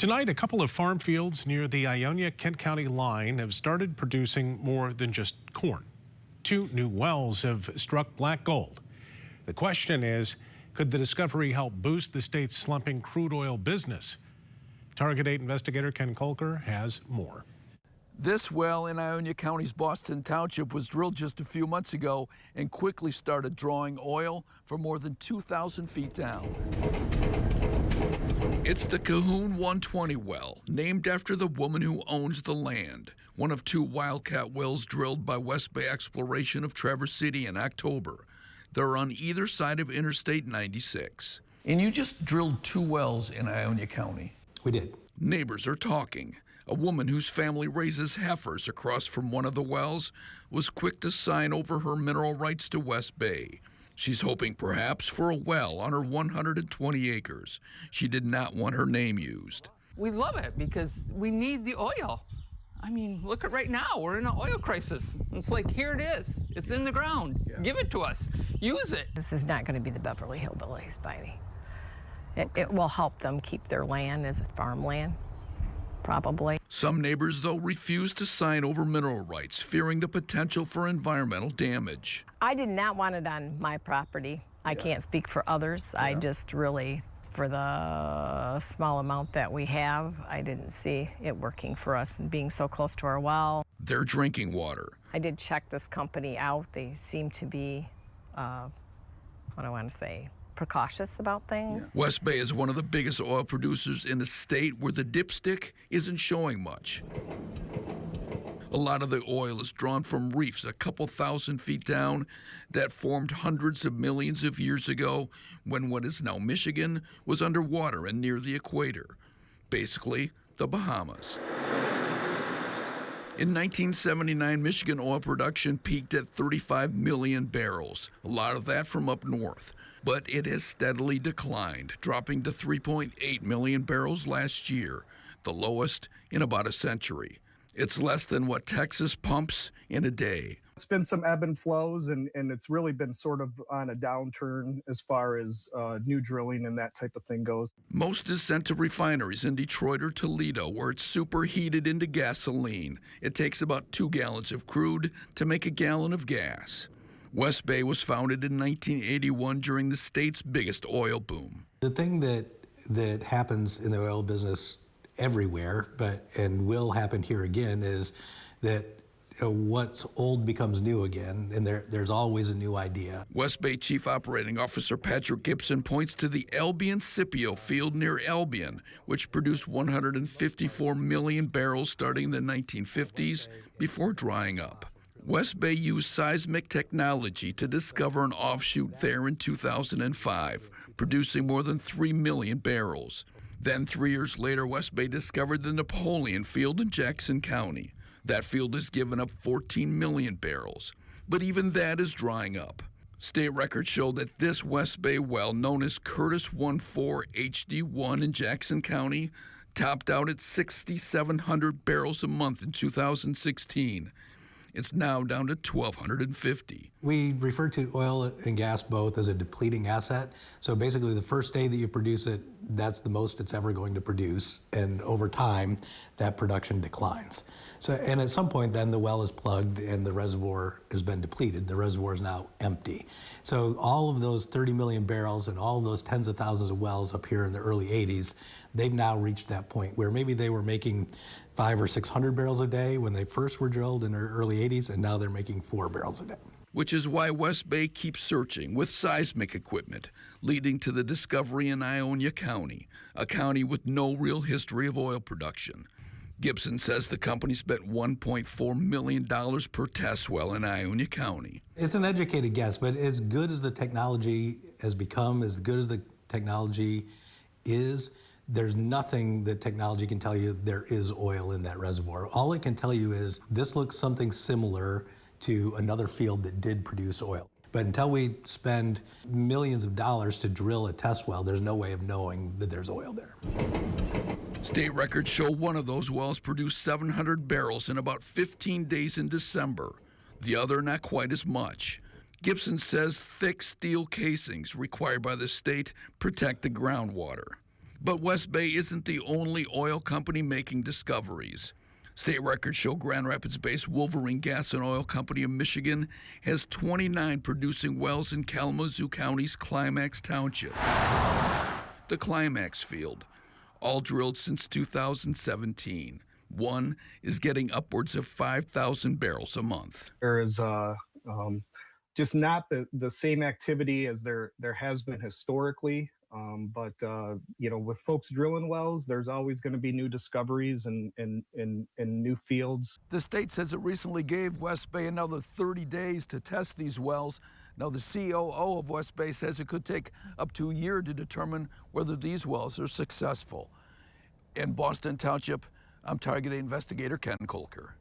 Tonight, a couple of farm fields near the Ionia-Kent County line have started producing more than just corn. 2 new wells have struck black gold. The question is, could the discovery help boost the state's slumping crude oil business? Target 8 investigator Ken Kolker has more. This well in Ionia County's Boston Township was drilled just a few months ago and quickly started drawing oil from more than 2,000 feet down. It's the Cahoon 120 well, named after the woman who owns the land. One of 2 wildcat wells drilled by West Bay Exploration of Traverse City in October. They're on either side of Interstate 96. And you just drilled 2 wells in Ionia County. We did. Neighbors are talking. A woman whose family raises heifers across from one of the wells was quick to sign over her mineral rights to West Bay. She's hoping perhaps for a well on her 120 acres. She did not want her name used. We love it because we need the oil. I mean, look at right now, we're in an oil crisis. It's like, here it is. It's in the ground. Yeah. Give it to us. Use it. This is not going to be the Beverly Hillbillies by any. It will help them keep their land as farmland, probably. Some neighbors, though, refuse to sign over mineral rights, fearing the potential for environmental damage. I did not want it on my property. I can't speak for others. I just really, for the small amount that we have, I didn't see it working for us and being so close to our well. Their drinking water. I did check this company out. They seem to be, what I want to say, precautious about things. West Bay is one of the biggest oil producers in the state where the dipstick isn't showing much. A lot of the oil is drawn from reefs a couple thousand feet down that formed hundreds of millions of years ago when what is now Michigan was underwater and near the equator. Basically, the Bahamas. In 1979, Michigan oil production peaked at 35 million barrels, a lot of that from up north. But it has steadily declined, dropping to 3.8 million barrels last year, the lowest in about a century. It's less than what Texas pumps in a day. It's been some ebb and flows, and it's really been sort of on a downturn as far as new drilling and that type of thing goes. Most is sent to refineries in Detroit or Toledo, where it's superheated into gasoline. It takes about 2 gallons of crude to make a gallon of gas. West Bay was founded in 1981 during the state's biggest oil boom. The thing that happens in the oil business everywhere, and will happen here again, is that what's old becomes new again, and there's always a new idea. West Bay Chief Operating Officer Patrick Gibson points to the Albion Scipio field near Albion, which produced 154 million barrels starting in the 1950s before drying up. West Bay used seismic technology to discover an offshoot there in 2005, producing more than 3 million barrels. Then 3 years later, West Bay discovered the Napoleon field in Jackson County. That field has given up 14 million barrels, but even that is drying up. State records show that this West Bay well, known as Curtis 14 HD1 in Jackson County, topped out at 6,700 barrels a month in 2016. It's now down to 1,250. We refer to oil and gas both as a depleting asset. So basically the first day that you produce it, that's the most it's ever going to produce. And over time, that production declines. So, and at some point then the well is plugged and the reservoir has been depleted. The reservoir is now empty. So all of those 30 million barrels and all of those tens of thousands of wells up here in the early 80s, they've now reached that point where maybe they were making 500 or 600 barrels a day when they first were drilled in the early 80s, and now they're making 4 barrels a day. Which is why West Bay keeps searching with seismic equipment, leading to the discovery in Ionia County, a county with no real history of oil production. Gibson says the company spent $1.4 million per test well in Ionia County. It's an educated guess, but as good as the technology has become, as good as the technology is, there's nothing that technology can tell you there is oil in that reservoir. All it can tell you is this looks something similar to another field that did produce oil. But until we spend millions of dollars to drill a test well, there's no way of knowing that there's oil there. State records show one of those wells produced 700 barrels in about 15 days in December. The other not quite as much. Gibson says thick steel casings required by the state protect the groundwater. But West Bay isn't the only oil company making discoveries. State records show Grand Rapids-based Wolverine Gas and Oil Company of Michigan has 29 producing wells in Kalamazoo County's Climax Township. The Climax field, all drilled since 2017. One is getting upwards of 5,000 barrels a month. There is just not the same activity as there has been historically. But with folks drilling wells, there's always going to be new discoveries and new fields. The state says it recently gave West Bay another 30 days to test these wells. Now, the COO of West Bay says it could take up to a year to determine whether these wells are successful. In Boston Township, I'm Target investigator Ken Kolker.